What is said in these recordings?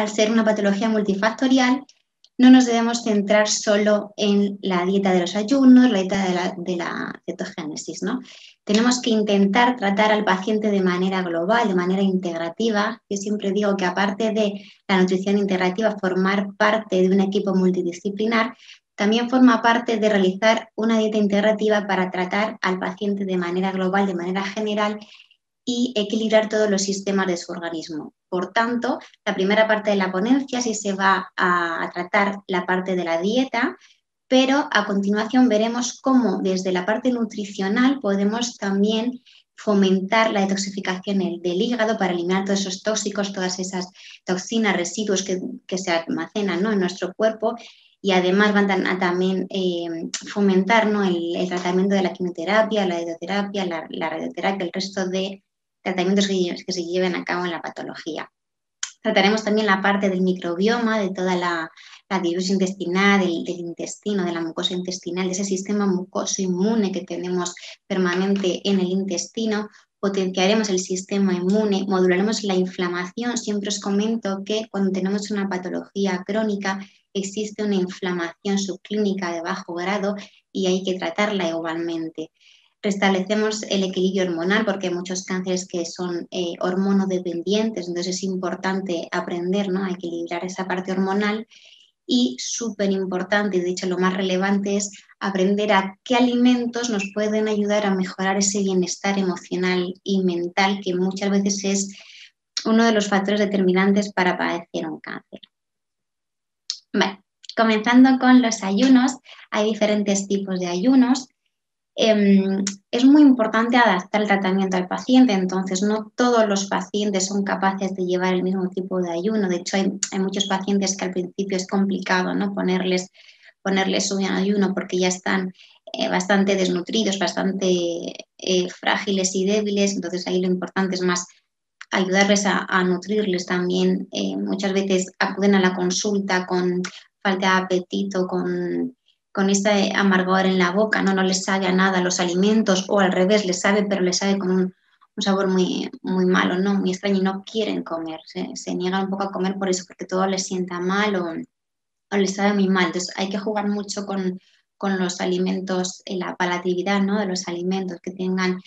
al ser una patología multifactorial, no nos debemos centrar solo en la dieta de los ayunos, la dieta de la cetogénesis, ¿no? Tenemos que intentar tratar al paciente de manera global, de manera integrativa. Yo siempre digo que aparte de la nutrición integrativa, formar parte de un equipo multidisciplinar, también forma parte de realizar una dieta integrativa para tratar al paciente de manera global, de manera general y equilibrar todos los sistemas de su organismo. Por tanto, la primera parte de la ponencia sí se va a tratar la parte de la dieta, pero a continuación veremos cómo desde la parte nutricional podemos también fomentar la detoxificación del hígado para eliminar todos esos tóxicos, todas esas toxinas, residuos que se almacenan, ¿no?, en nuestro cuerpo, y además van a también fomentar, ¿no?, el tratamiento de la quimioterapia, la radioterapia, la radioterapia, el resto de tratamientos que se lleven a cabo en la patología. Trataremos también la parte del microbioma, de toda la diversidad intestinal, del intestino, de la mucosa intestinal, de ese sistema mucoso inmune que tenemos permanente en el intestino. Potenciaremos el sistema inmune, modularemos la inflamación. Siempre os comento que cuando tenemos una patología crónica existe una inflamación subclínica de bajo grado y hay que tratarla igualmente. Restablecemos el equilibrio hormonal porque hay muchos cánceres que son hormonodependientes, entonces es importante aprender, ¿no?, a equilibrar esa parte hormonal. Y súper importante, y de hecho lo más relevante, es aprender a qué alimentos nos pueden ayudar a mejorar ese bienestar emocional y mental, que muchas veces es uno de los factores determinantes para padecer un cáncer. Vale, comenzando con los ayunos, hay diferentes tipos de ayunos. Es muy importante adaptar el tratamiento al paciente, entonces no todos los pacientes son capaces de llevar el mismo tipo de ayuno. De hecho, hay muchos pacientes que al principio es complicado, ¿no?, ponerles un ayuno porque ya están bastante desnutridos, bastante frágiles y débiles, entonces ahí lo importante es más ayudarles a nutrirles también. Muchas veces acuden a la consulta con falta de apetito, con ese amargor en la boca, no les sabe a nada los alimentos, o al revés, les sabe, pero les sabe con un sabor muy, muy malo, ¿no?, muy extraño, y no quieren comer, se niegan un poco a comer por eso, porque todo les sienta mal o les sabe muy mal. Entonces hay que jugar mucho con los alimentos, la palatividad, ¿no?, de los alimentos, que tengan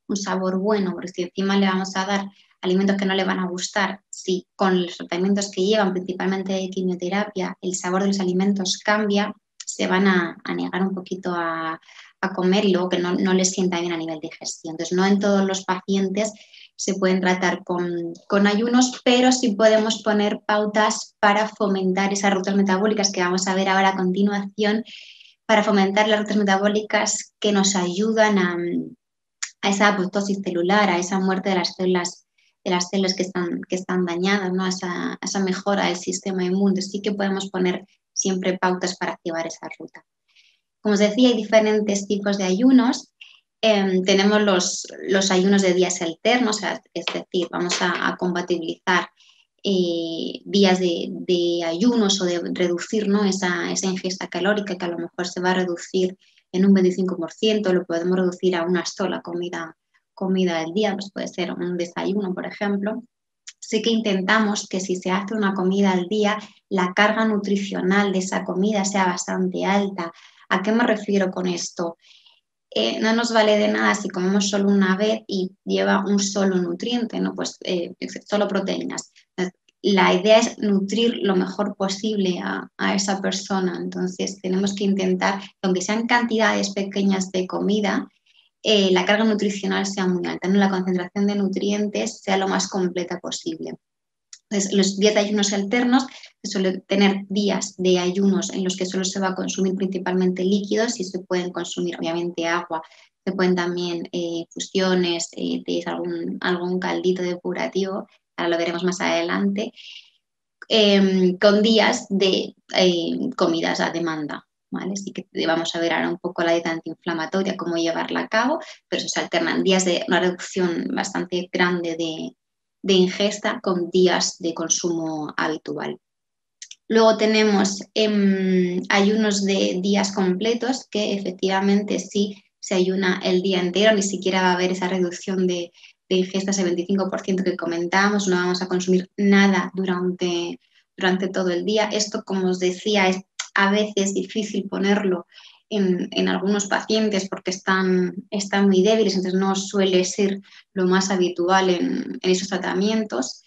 un sabor bueno, porque si encima le vamos a dar alimentos que no le van a gustar, si con los tratamientos que llevan, principalmente de quimioterapia, el sabor de los alimentos cambia, se van a negar un poquito a comer y luego que no les sienta bien a nivel de digestión. Entonces, no en todos los pacientes se pueden tratar con ayunos, pero sí podemos poner pautas para fomentar esas rutas metabólicas que vamos a ver ahora a continuación, para fomentar las rutas metabólicas que nos ayudan a esa apoptosis celular, a esa muerte de las células que están dañadas, ¿no?, a esa mejora del sistema inmune. Sí que podemos poner siempre pautas para activar esa ruta. Como os decía, hay diferentes tipos de ayunos. Tenemos los ayunos de días alternos, es decir, vamos a compatibilizar días de ayunos o de reducir, ¿no?, esa ingesta calórica, que a lo mejor se va a reducir en un 25%, lo podemos reducir a una sola comida al día, pues puede ser un desayuno, por ejemplo. Sí que intentamos que si se hace una comida al día, la carga nutricional de esa comida sea bastante alta. ¿A qué me refiero con esto? No nos vale de nada si comemos solo una vez y lleva un solo nutriente, ¿no?, pues solo proteínas. La idea es nutrir lo mejor posible a esa persona. Entonces tenemos que intentar, aunque sean cantidades pequeñas de comida, la carga nutricional sea muy alta, ¿no?, la concentración de nutrientes sea lo más completa posible. Entonces, los días de ayunos alternos se suelen tener días de ayunos en los que solo se va a consumir principalmente líquidos, y se pueden consumir obviamente agua, se pueden también fusiones, algún caldito depurativo, ahora lo veremos más adelante, con días de comidas a demanda, ¿vale? Así que vamos a ver ahora un poco la dieta antiinflamatoria, cómo llevarla a cabo, pero se alternan días de una reducción bastante grande de ingesta con días de consumo habitual. Luego tenemos ayunos de días completos, que efectivamente sí se ayuna el día entero, ni siquiera va a haber esa reducción de ingesta, ese 25% que comentábamos, no vamos a consumir nada durante durante todo el día. Esto, como os decía, es a veces difícil ponerlo en algunos pacientes porque están muy débiles, entonces no suele ser lo más habitual en esos tratamientos.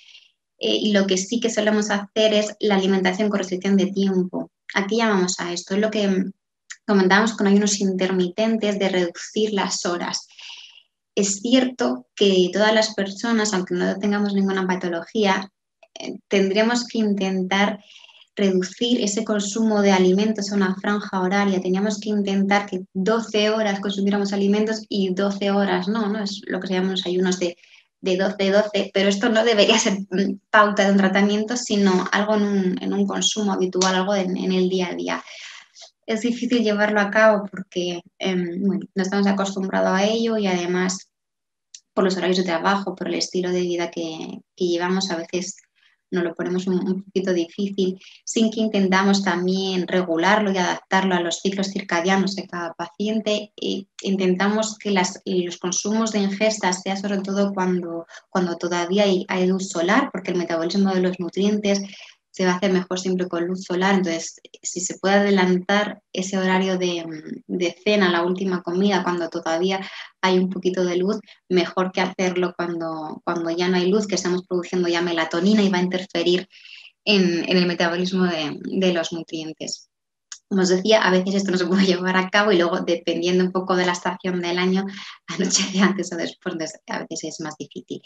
Y lo que sí que solemos hacer es la alimentación con restricción de tiempo. ¿A qué llamamos a esto? Es lo que comentábamos con ayunos intermitentes, de reducir las horas. Es cierto que todas las personas, aunque no tengamos ninguna patología, tendríamos que intentar reducir ese consumo de alimentos a una franja horaria. Teníamos que intentar que 12 horas consumiéramos alimentos y 12 horas no, es lo que se llaman los ayunos de 12-12, pero esto no debería ser pauta de un tratamiento, sino algo en un consumo habitual, algo en el día a día. Es difícil llevarlo a cabo porque bueno, no estamos acostumbrados a ello y además por los horarios de trabajo, por el estilo de vida que llevamos, a veces nos lo ponemos un poquito difícil, sin que intentamos también regularlo y adaptarlo a los ciclos circadianos de cada paciente. Intentamos que los consumos de ingesta sea sobre todo cuando todavía hay luz solar, porque el metabolismo de los nutrientes se va a hacer mejor siempre con luz solar. Entonces, si se puede adelantar ese horario de cena, la última comida, cuando todavía hay un poquito de luz, mejor que hacerlo cuando ya no hay luz, que estamos produciendo ya melatonina y va a interferir en el metabolismo de los nutrientes. Como os decía, a veces esto no se puede llevar a cabo y luego, dependiendo un poco de la estación del año, anochece antes o después, entonces a veces es más difícil.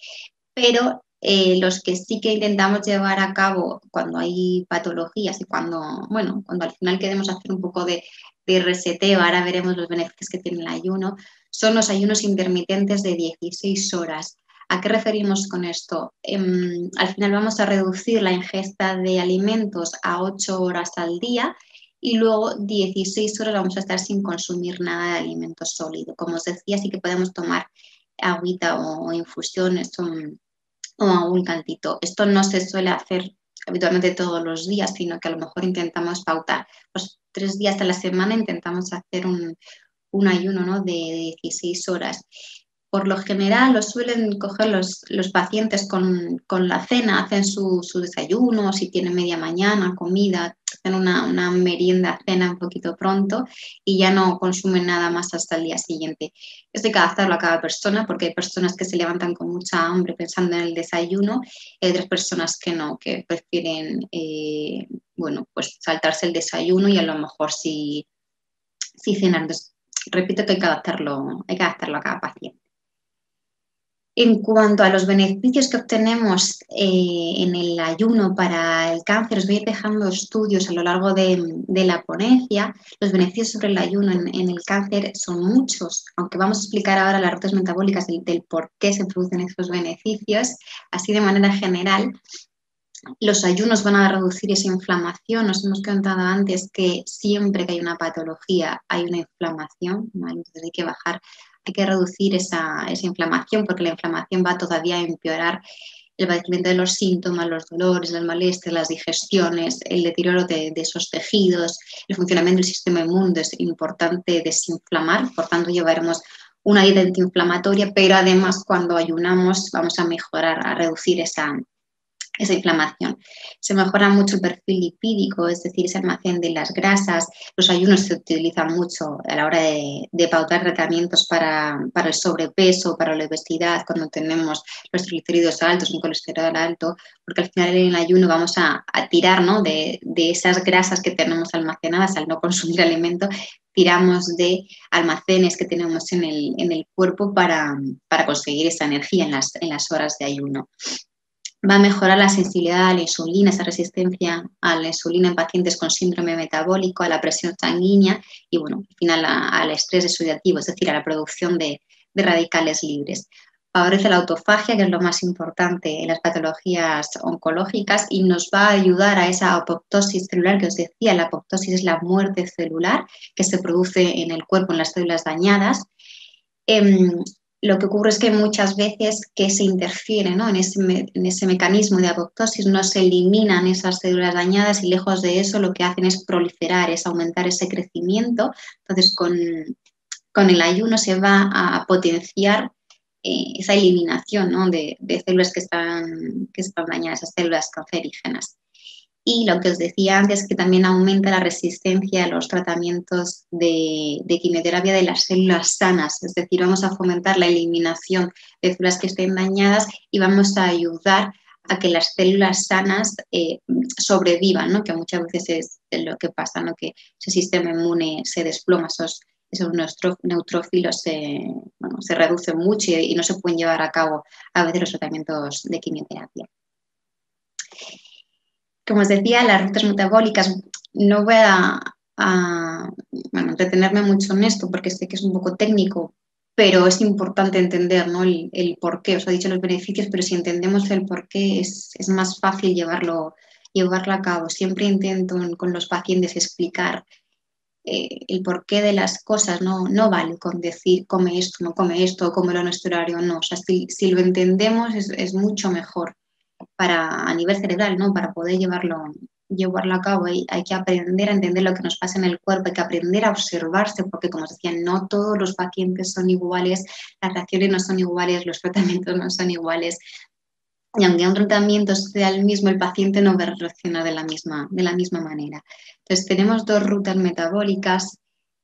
Pero los que sí que intentamos llevar a cabo cuando hay patologías y cuando al final queremos hacer un poco de reseteo, ahora veremos los beneficios que tiene el ayuno, son los ayunos intermitentes de 16 horas. ¿A qué referimos con esto? Al final vamos a reducir la ingesta de alimentos a 8 horas al día y luego 16 horas vamos a estar sin consumir nada de alimento sólido. Como os decía, sí que podemos tomar agüita o infusiones o un caldito. Esto no se suele hacer habitualmente todos los días, sino que a lo mejor intentamos pautar. Pues 3 días a la semana intentamos hacer un ayuno, ¿no?, de 16 horas. Por lo general lo suelen coger los pacientes con la cena, hacen su desayuno, si tienen media mañana, comida, hacen una merienda, cena un poquito pronto y ya no consumen nada más hasta el día siguiente. Esto hay que adaptarlo a cada persona porque hay personas que se levantan con mucha hambre pensando en el desayuno y hay otras personas que no, que prefieren pues saltarse el desayuno y a lo mejor sí cenar. Entonces, repito que hay que adaptarlo a cada paciente. En cuanto a los beneficios que obtenemos en el ayuno para el cáncer, os voy a ir dejando estudios a lo largo de la ponencia. Los beneficios sobre el ayuno en el cáncer son muchos, aunque vamos a explicar ahora las rutas metabólicas del por qué se producen estos beneficios. Así, de manera general, los ayunos van a reducir esa inflamación. Nos hemos contado antes que siempre que hay una patología hay una inflamación, ¿vale? Entonces hay que reducir esa inflamación porque la inflamación va todavía a empeorar el padecimiento de los síntomas, los dolores, las molestias, las digestiones, el deterioro de esos tejidos, el funcionamiento del sistema inmune. Es importante desinflamar, por tanto llevaremos una dieta antiinflamatoria, pero además cuando ayunamos vamos a mejorar, a reducir esa inflamación. Se mejora mucho el perfil lipídico, es decir, ese almacén de las grasas. Los ayunos se utilizan mucho a la hora de pautar tratamientos para el sobrepeso, para la obesidad, cuando tenemos los triglicéridos altos, un colesterol alto, porque al final en el ayuno vamos a tirar, ¿no?, de esas grasas que tenemos almacenadas al no consumir alimento, tiramos de almacenes que tenemos en el cuerpo para conseguir esa energía en las horas de ayuno. Va a mejorar la sensibilidad a la insulina, esa resistencia a la insulina en pacientes con síndrome metabólico, a la presión sanguínea y, al final al estrés oxidativo, es decir, a la producción de radicales libres. Favorece la autofagia, que es lo más importante en las patologías oncológicas, y nos va a ayudar a esa apoptosis celular que os decía. La apoptosis es la muerte celular que se produce en el cuerpo, en las células dañadas. Lo que ocurre es que muchas veces que se interfiere, ¿no?, en ese mecanismo de apoptosis, no se eliminan esas células dañadas y lejos de eso lo que hacen es proliferar, es aumentar ese crecimiento. Entonces, con el ayuno se va a potenciar esa eliminación, ¿no?, de células que están dañadas, esas células cancerígenas. Y lo que os decía antes, que también aumenta la resistencia a los tratamientos de quimioterapia de las células sanas. Es decir, vamos a fomentar la eliminación de células que estén dañadas y vamos a ayudar a que las células sanas sobrevivan, ¿no? Que muchas veces es lo que pasa, ¿no? Que ese sistema inmune se desploma, esos neutrófilos se reducen mucho y no se pueden llevar a cabo a veces los tratamientos de quimioterapia. Como os decía, las rutas metabólicas, no voy a entretenerme mucho en esto porque sé que es un poco técnico, pero es importante entender, ¿no? el porqué. Os he dicho los beneficios, pero si entendemos el porqué es más fácil llevarlo a cabo. Siempre intento con los pacientes explicar el porqué de las cosas. No vale con decir come esto, no come esto, cómelo en este horario, no. O sea, si lo entendemos es mucho mejor a nivel cerebral, ¿no? Para poder llevarlo a cabo. Hay que aprender a entender lo que nos pasa en el cuerpo, hay que aprender a observarse, porque como os decía, no todos los pacientes son iguales, las reacciones no son iguales, los tratamientos no son iguales. Y aunque un tratamiento sea el mismo, el paciente no va a reaccionar de la misma manera. Entonces, tenemos dos rutas metabólicas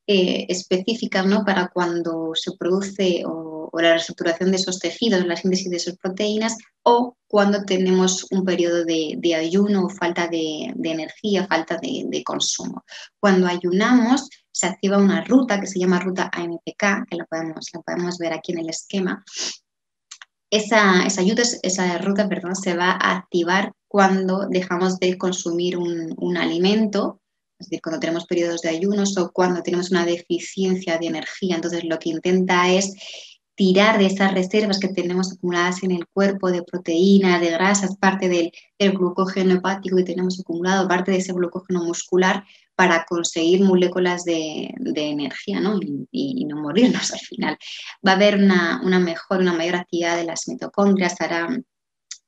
específicas, ¿no? Para cuando se produce o la reestructuración de esos tejidos, la síntesis de esas proteínas, o cuando tenemos un periodo de ayuno o falta de energía, falta de consumo. Cuando ayunamos, se activa una ruta que se llama ruta AMPK, que la podemos ver aquí en el esquema. Esa ruta, se va a activar cuando dejamos de consumir un alimento, es decir, cuando tenemos periodos de ayunos o cuando tenemos una deficiencia de energía. Entonces, lo que intenta es tirar de esas reservas que tenemos acumuladas en el cuerpo de proteínas, de grasas, parte del glucógeno hepático que tenemos acumulado, parte de ese glucógeno muscular, para conseguir moléculas de energía, ¿no? Y no morirnos al final. Va a haber una mayor actividad de las mitocondrias. Ahora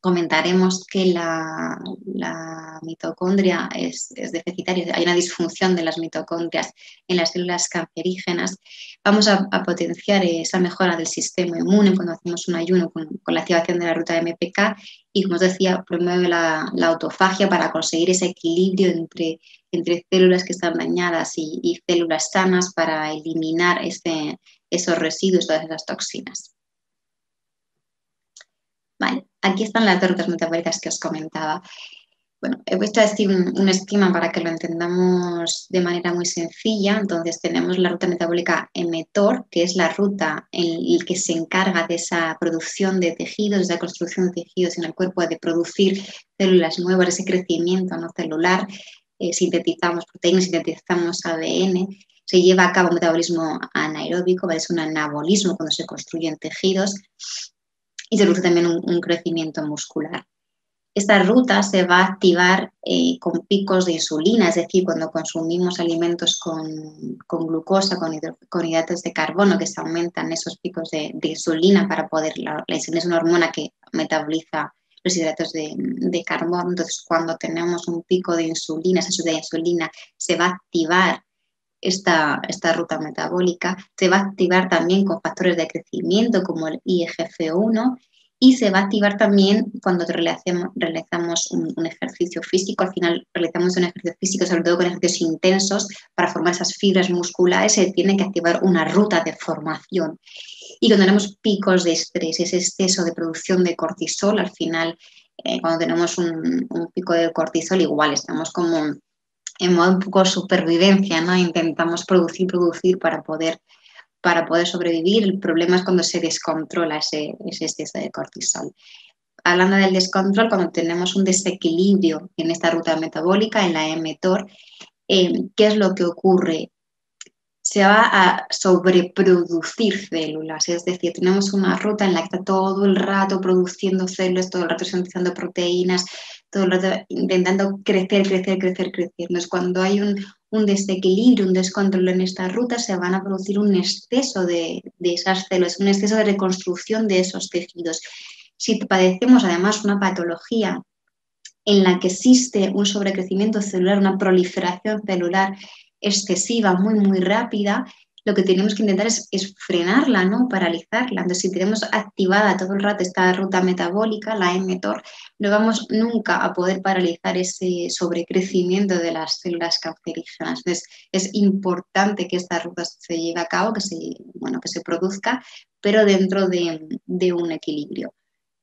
comentaremos que la mitocondria es deficitaria, hay una disfunción de las mitocondrias en las células cancerígenas. Vamos a potenciar esa mejora del sistema inmune cuando hacemos un ayuno con la activación de la ruta MPK y, como os decía, promueve la autofagia para conseguir ese equilibrio entre células que están dañadas y células sanas para eliminar esos residuos, todas esas toxinas. Vale, aquí están las dos rutas metabólicas que os comentaba. Bueno, he puesto así un esquema para que lo entendamos de manera muy sencilla. Entonces tenemos la ruta metabólica mTOR, que es la ruta en la que se encarga de esa producción de tejidos, de la construcción de tejidos en el cuerpo, de producir células nuevas, ese crecimiento no celular. Sintetizamos proteínas, sintetizamos ADN. Se lleva a cabo un metabolismo anaeróbico, ¿vale? Es un anabolismo cuando se construyen tejidos y se produce también un crecimiento muscular. Esta ruta se va a activar con picos de insulina, es decir, cuando consumimos alimentos con glucosa, con hidratos de carbono, que se aumentan esos picos de insulina para poder, la insulina es una hormona que metaboliza los hidratos de carbono. Entonces, cuando tenemos un pico de insulina, esa subida de insulina, se va a activar esta ruta metabólica. Se va a activar también con factores de crecimiento como el IGF-1 y se va a activar también cuando realizamos un ejercicio físico. Al final realizamos un ejercicio físico, sobre todo con ejercicios intensos, para formar esas fibras musculares se tiene que activar una ruta de formación. Y cuando tenemos picos de estrés, ese exceso de producción de cortisol, al final cuando tenemos un pico de cortisol, igual estamos como en modo un poco supervivencia, ¿no? Intentamos producir para poder sobrevivir. El problema es cuando se descontrola ese exceso de cortisol. Hablando del descontrol, cuando tenemos un desequilibrio en esta ruta metabólica, en la mTOR, ¿qué es lo que ocurre? Se va a sobreproducir células, es decir, tenemos una ruta en la que está todo el rato produciendo células, todo el rato sintetizando proteínas, todo el rato intentando crecer. Entonces, cuando hay un desequilibrio, un descontrol en esta ruta, se van a producir un exceso de esas células, un exceso de reconstrucción de esos tejidos. Si padecemos además una patología en la que existe un sobrecrecimiento celular, una proliferación celular excesiva, muy, muy rápida, lo que tenemos que intentar es frenarla, ¿no? Paralizarla. Entonces, si tenemos activada todo el rato esta ruta metabólica, la mTOR, no vamos nunca a poder paralizar ese sobrecrecimiento de las células cancerígenas. Entonces, es importante que esta ruta se lleve a cabo, que se produzca, pero dentro de un equilibrio.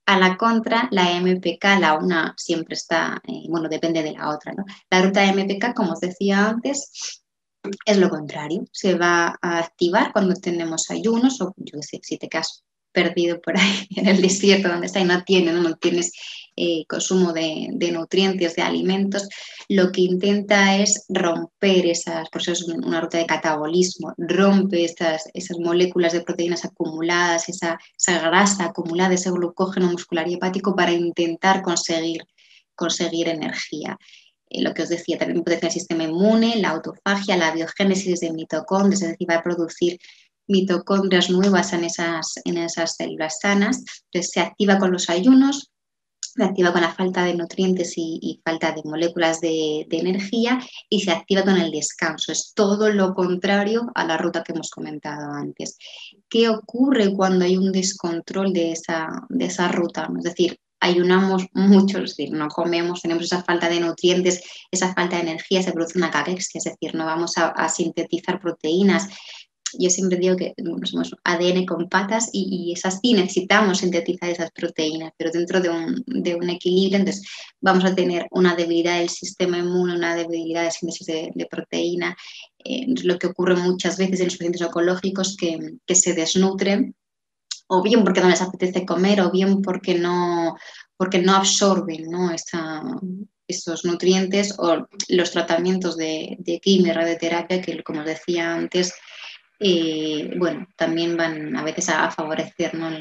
A la contra, la MPK, la una siempre está, depende de la otra, ¿no? La ruta MPK, como os decía antes, es lo contrario, se va a activar cuando tenemos ayunos o yo qué sé, si te quedas perdido por ahí en el desierto donde está y no tienes consumo de nutrientes, de alimentos, lo que intenta es romper por eso es una ruta de catabolismo, rompe esas moléculas de proteínas acumuladas, esa grasa acumulada, ese glucógeno muscular y hepático para intentar conseguir energía. Lo que os decía, también potencia el sistema inmune, la autofagia, la biogénesis de mitocondrias, es decir, va a producir mitocondrias nuevas en esas células sanas. Entonces se activa con los ayunos, se activa con la falta de nutrientes y falta de moléculas de energía y se activa con el descanso. Es todo lo contrario a la ruta que hemos comentado antes. ¿Qué ocurre cuando hay un descontrol de esa ruta? Es decir, ayunamos mucho, es decir, no comemos, tenemos esa falta de nutrientes, esa falta de energía, se produce una cagexia, es decir, no vamos a sintetizar proteínas. Yo siempre digo que somos ADN con patas y es así, necesitamos sintetizar esas proteínas, pero dentro de un equilibrio, entonces vamos a tener una debilidad del sistema inmune, una debilidad de síntesis de proteína, lo que ocurre muchas veces en los pacientes oncológicos que se desnutren, o bien porque no les apetece comer, o bien porque no absorben, ¿no? Estos nutrientes o los tratamientos de quimio y radioterapia que, como os decía antes, también van a veces a favorecer, ¿no?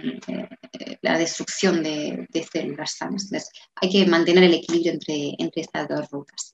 La destrucción de células sanas. Entonces, hay que mantener el equilibrio entre estas dos rutas.